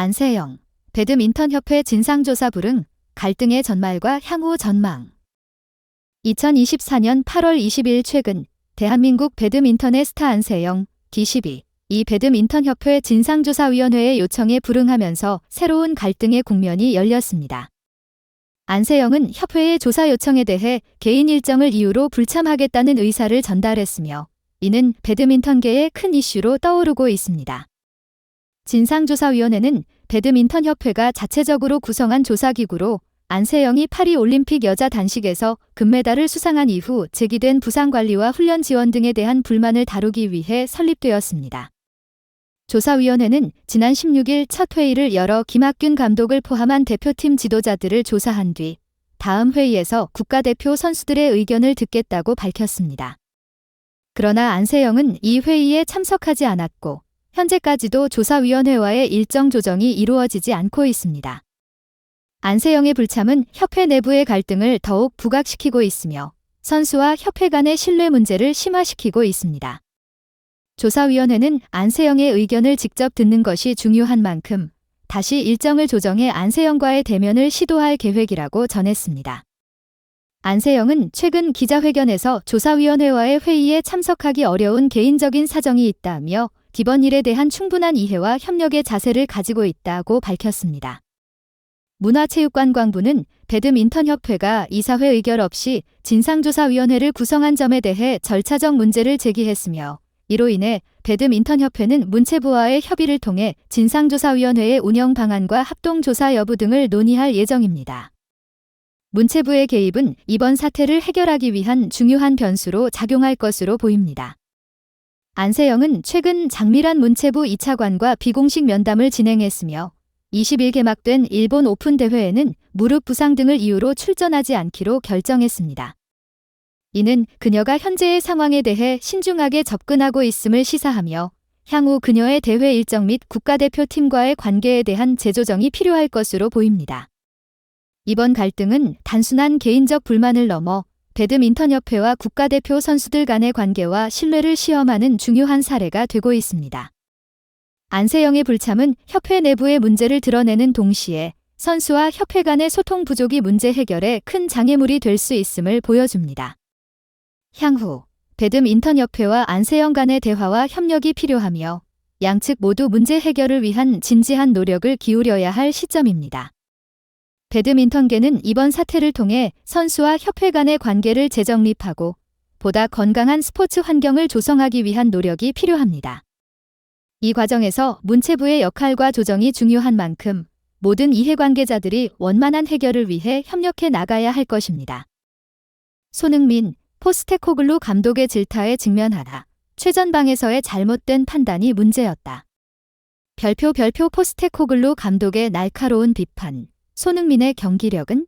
안세영, 배드민턴협회 진상조사 불응, 갈등의 전말과 향후 전망. 2024년 8월 20일 최근 대한민국 배드민턴의 스타 안세영, D12, 이 배드민턴협회 진상조사위원회의 요청에 불응하면서 새로운 갈등의 국면이 열렸습니다. 안세영은 협회의 조사 요청에 대해 개인 일정을 이유로 불참하겠다는 의사를 전달했으며 이는 배드민턴계의 큰 이슈로 떠오르고 있습니다. 진상조사위원회는 배드민턴협회가 자체적으로 구성한 조사기구로 안세영이 파리올림픽 여자 단식에서 금메달을 수상한 이후 제기된 부상관리와 훈련 지원 등에 대한 불만을 다루기 위해 설립되었습니다. 조사위원회는 지난 16일 첫 회의를 열어 김학균 감독을 포함한 대표팀 지도자들을 조사한 뒤 다음 회의에서 국가대표 선수들의 의견을 듣겠다고 밝혔습니다. 그러나 안세영은 이 회의에 참석하지 않았고 현재까지도 조사위원회와의 일정 조정이 이루어지지 않고 있습니다. 안세영의 불참은 협회 내부의 갈등을 더욱 부각시키고 있으며 선수와 협회 간의 신뢰 문제를 심화시키고 있습니다. 조사위원회는 안세영의 의견을 직접 듣는 것이 중요한 만큼 다시 일정을 조정해 안세영과의 대면을 시도할 계획이라고 전했습니다. 안세영은 최근 기자회견에서 조사위원회와의 회의에 참석하기 어려운 개인적인 사정이 있다며 이번 일에 대한 충분한 이해와 협력의 자세를 가지고 있다고 밝혔습니다. 문화체육관광부는 배드민턴협회가 이사회 의결 없이 진상조사위원회를 구성한 점에 대해 절차적 문제를 제기했으며 이로 인해 배드민턴협회는 문체부와의 협의를 통해 진상조사위원회의 운영 방안과 합동조사 여부 등을 논의할 예정입니다. 문체부의 개입은 이번 사태를 해결하기 위한 중요한 변수로 작용할 것으로 보입니다. 안세영은 최근 장미란 문체부 2차관과 비공식 면담을 진행했으며 20일 개막된 일본 오픈 대회에는 무릎 부상 등을 이유로 출전하지 않기로 결정했습니다. 이는 그녀가 현재의 상황에 대해 신중하게 접근하고 있음을 시사하며 향후 그녀의 대회 일정 및 국가대표팀과의 관계에 대한 재조정이 필요할 것으로 보입니다. 이번 갈등은 단순한 개인적 불만을 넘어 배드민턴협회와 국가대표 선수들 간의 관계와 신뢰를 시험하는 중요한 사례가 되고 있습니다. 안세영의 불참은 협회 내부의 문제를 드러내는 동시에 선수와 협회 간의 소통 부족이 문제 해결에 큰 장애물이 될 수 있음을 보여줍니다. 향후 배드민턴협회와 안세영 간의 대화와 협력이 필요하며 양측 모두 문제 해결을 위한 진지한 노력을 기울여야 할 시점입니다. 배드민턴계는 이번 사태를 통해 선수와 협회 간의 관계를 재정립하고 보다 건강한 스포츠 환경을 조성하기 위한 노력이 필요합니다. 이 과정에서 문체부의 역할과 조정이 중요한 만큼 모든 이해관계자들이 원만한 해결을 위해 협력해 나가야 할 것입니다. 손흥민, 포스테코글루 감독의 질타에 직면하다. 최전방에서의 잘못된 판단이 문제였다. 별표 포스테코글루 감독의 날카로운 비판. 손흥민의 경기력은?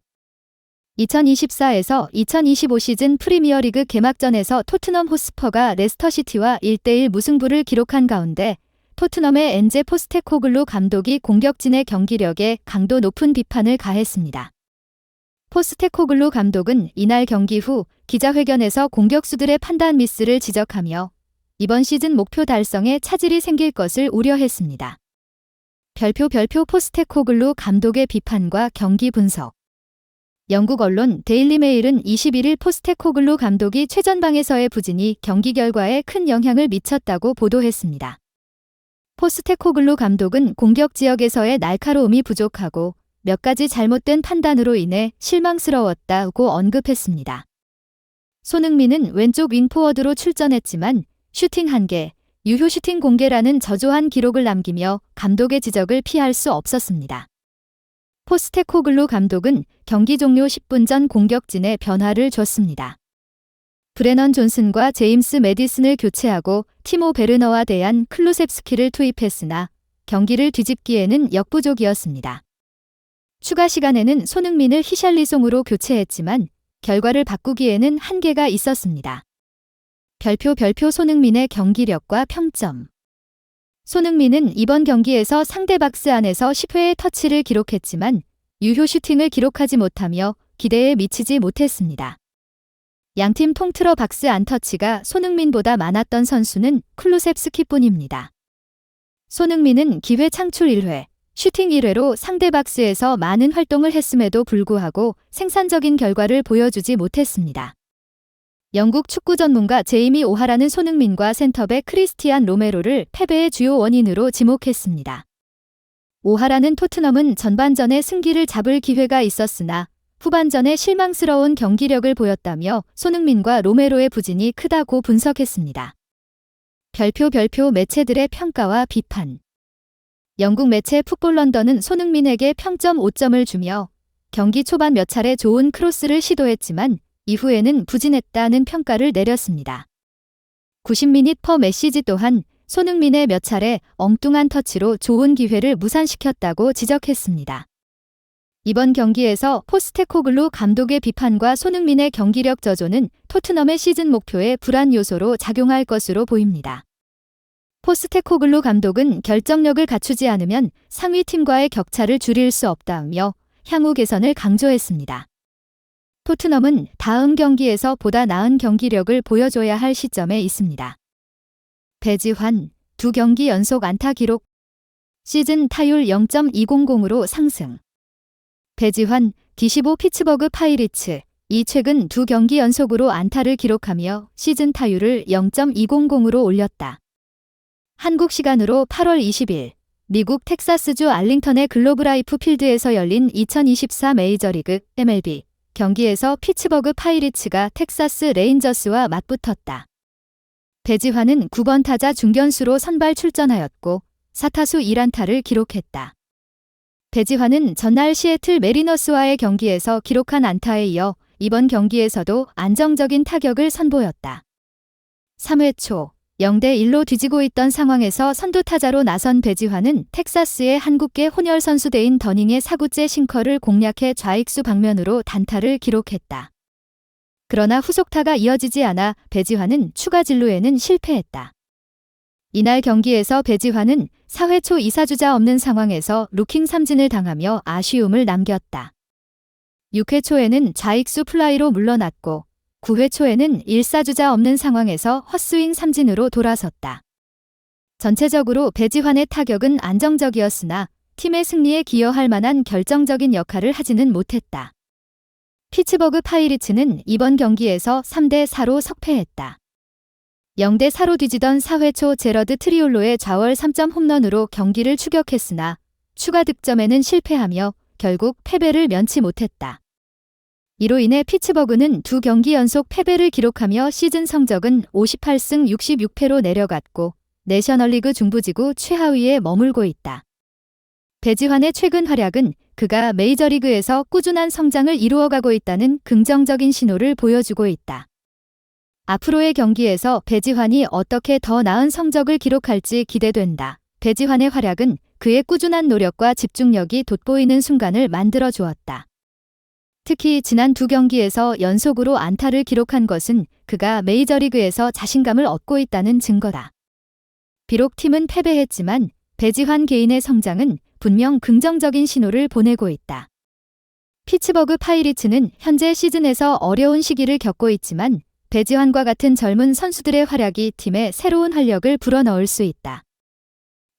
2024에서 2025 시즌 프리미어리그 개막전에서 토트넘 호스퍼가 레스터시티와 1대1 무승부를 기록한 가운데 토트넘의 엔제 포스테코글루 감독이 공격진의 경기력에 강도 높은 비판을 가했습니다. 포스테코글루 감독은 이날 경기 후 기자회견에서 공격수들의 판단 미스를 지적하며 이번 시즌 목표 달성에 차질이 생길 것을 우려했습니다. 별표 포스테코글루 감독의 비판과 경기 분석. 영국 언론 데일리메일은 21일 포스테코글루 감독이 최전방에서의 부진이 경기 결과에 큰 영향을 미쳤다고 보도했습니다. 포스테코글루 감독은 공격 지역에서의 날카로움이 부족하고 몇 가지 잘못된 판단으로 인해 실망스러웠다고 언급했습니다. 손흥민은 왼쪽 윙포워드로 출전했지만 슈팅 1개, 유효 슈팅 공개라는 저조한 기록을 남기며 감독의 지적을 피할 수 없었습니다. 포스테코글루 감독은 경기 종료 10분 전 공격진에 변화를 줬습니다. 브레넌 존슨과 제임스 매디슨을 교체하고 티모 베르너와 데얀 클루셉스키를 투입했으나 경기를 뒤집기에는 역부족이었습니다. 추가 시간에는 손흥민을 히샬리송으로 교체했지만 결과를 바꾸기에는 한계가 있었습니다. 별표 손흥민의 경기력과 평점. 손흥민은 이번 경기에서 상대 박스 안에서 10회의 터치를 기록했지만 유효 슈팅을 기록하지 못하며 기대에 미치지 못했습니다. 양팀 통틀어 박스 안 터치가 손흥민보다 많았던 선수는 클루셉스키뿐입니다. 손흥민은 기회 창출 1회, 슈팅 1회로 상대 박스에서 많은 활동을 했음에도 불구하고 생산적인 결과를 보여주지 못했습니다. 영국 축구 전문가 제이미 오하라는 손흥민과 센터백 크리스티안 로메로를 패배의 주요 원인으로 지목했습니다. 오하라는 토트넘은 전반전에 승기를 잡을 기회가 있었으나 후반전에 실망스러운 경기력을 보였다며 손흥민과 로메로의 부진이 크다고 분석했습니다. 별표 매체들의 평가와 비판. 영국 매체 풋볼 런던은 손흥민에게 평점 5점을 주며 경기 초반 몇 차례 좋은 크로스를 시도했지만 이후에는 부진했다는 평가를 내렸습니다. 90미닛 퍼 메시지 또한 손흥민의 몇 차례 엉뚱한 터치로 좋은 기회를 무산시켰다고 지적했습니다. 이번 경기에서 포스테코글루 감독의 비판과 손흥민의 경기력 저조는 토트넘의 시즌 목표에 불안 요소로 작용할 것으로 보입니다. 포스테코글루 감독은 결정력을 갖추지 않으면 상위 팀과의 격차를 줄일 수 없다며 향후 개선을 강조했습니다. 토트넘은 다음 경기에서 보다 나은 경기력을 보여줘야 할 시점에 있습니다. 배지환, 2경기 연속 안타 기록. 시즌 타율 0.200으로 상승. 배지환, D15 피츠버그 파이리츠, 최근 2경기 연속으로 안타를 기록하며 시즌 타율을 0.200으로 올렸다. 한국 시간으로 8월 20일, 미국 텍사스주 알링턴의 글로브라이프 필드에서 열린 2024 메이저리그 MLB 경기에서 피츠버그 파이리츠가 텍사스 레인저스와 맞붙었다. 배지환은 9번 타자 중견수로 선발 출전하였고 4타수 1안타를 기록했다. 배지환은 전날 시애틀 메리너스와의 경기에서 기록한 안타에 이어 이번 경기에서도 안정적인 타격을 선보였다. 3회 초 0대1로 뒤지고 있던 상황에서 선두타자로 나선 배지환은 텍사스의 한국계 혼혈 선수대인 더닝의 4구째 싱커를 공략해 좌익수 방면으로 단타를 기록했다. 그러나 후속타가 이어지지 않아 배지환은 추가 진루에는 실패했다. 이날 경기에서 배지환은 4회 초 2사주자 없는 상황에서 루킹 삼진을 당하며 아쉬움을 남겼다. 6회 초에는 좌익수 플라이로 물러났고 9회 초에는 1사주자 없는 상황에서 헛스윙 삼진으로 돌아섰다. 전체적으로 배지환의 타격은 안정적이었으나 팀의 승리에 기여할 만한 결정적인 역할을 하지는 못했다. 피츠버그 파이리츠는 이번 경기에서 3대4로 석패했다. 0대4로 뒤지던 4회 초 제러드 트리올로의 좌월 3점 홈런으로 경기를 추격했으나 추가 득점에는 실패하며 결국 패배를 면치 못했다. 이로 인해 피츠버그는 2경기 연속 패배를 기록하며 시즌 성적은 58승 66패로 내려갔고 내셔널리그 중부지구 최하위에 머물고 있다. 배지환의 최근 활약은 그가 메이저리그에서 꾸준한 성장을 이루어가고 있다는 긍정적인 신호를 보여주고 있다. 앞으로의 경기에서 배지환이 어떻게 더 나은 성적을 기록할지 기대된다. 배지환의 활약은 그의 꾸준한 노력과 집중력이 돋보이는 순간을 만들어 주었다. 특히 지난 2경기에서 연속으로 안타를 기록한 것은 그가 메이저리그에서 자신감을 얻고 있다는 증거다. 비록 팀은 패배했지만 배지환 개인의 성장은 분명 긍정적인 신호를 보내고 있다. 피츠버그 파이리츠는 현재 시즌에서 어려운 시기를 겪고 있지만 배지환과 같은 젊은 선수들의 활약이 팀에 새로운 활력을 불어넣을 수 있다.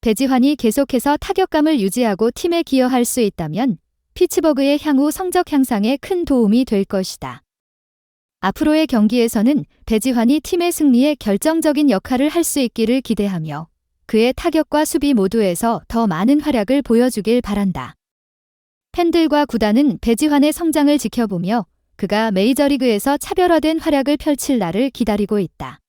배지환이 계속해서 타격감을 유지하고 팀에 기여할 수 있다면 피츠버그의 향후 성적 향상에 큰 도움이 될 것이다. 앞으로의 경기에서는 배지환이 팀의 승리에 결정적인 역할을 할 수 있기를 기대하며 그의 타격과 수비 모두에서 더 많은 활약을 보여주길 바란다. 팬들과 구단은 배지환의 성장을 지켜보며 그가 메이저리그에서 차별화된 활약을 펼칠 날을 기다리고 있다.